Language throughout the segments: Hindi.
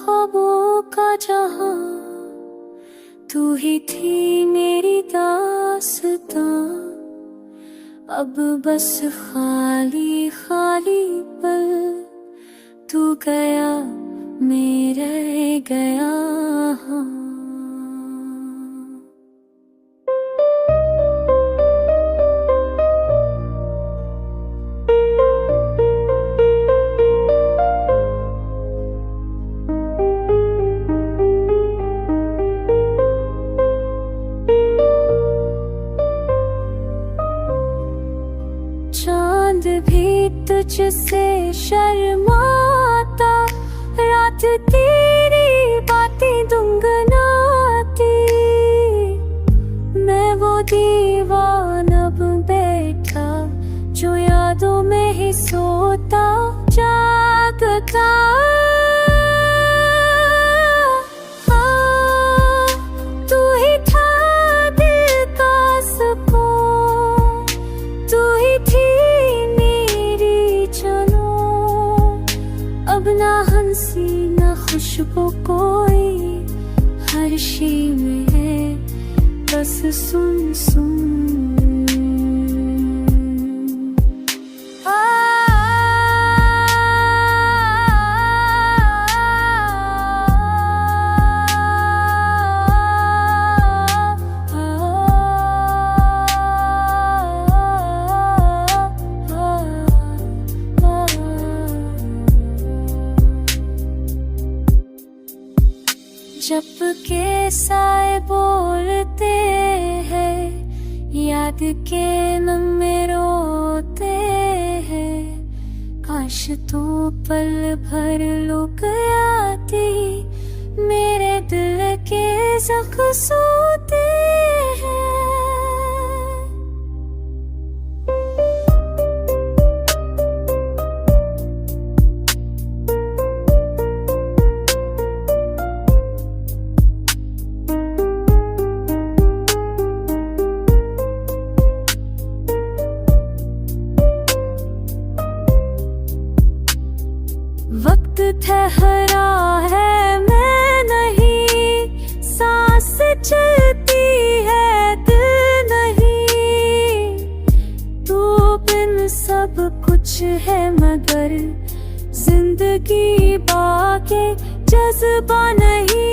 ख्वाबों का जहां, तू ही थी मेरी दास्तां। अब बस खाली खाली पल, तू गया मैं रह गया। चांद भी तुझसे शर्माता, रात तेरी बातें गुनगुनाती। मैं वो दीवाना अब बैठा, जो यादों में ही सोता जागता। तू ही था दिल का सुकून, तू ही थी अब ना हंसी ना खुशबू कोई, हर शी में है बस सुन सुन। जब के साए बोलते हैं, याद के लम्हे रोते हैं। काश तू पल भर लुक आती, मेरे दिल के ज़ख्म सोते हैं। वक्त ठहरा है मैं नहीं, सांस चलती है दिल नहीं। तू बिन सब कुछ है मगर जिंदगी बाकी जज्बा नहीं।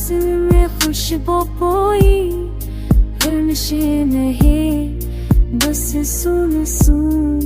में खुशबू कोई, फिर नशे नहीं बस सुन सुन।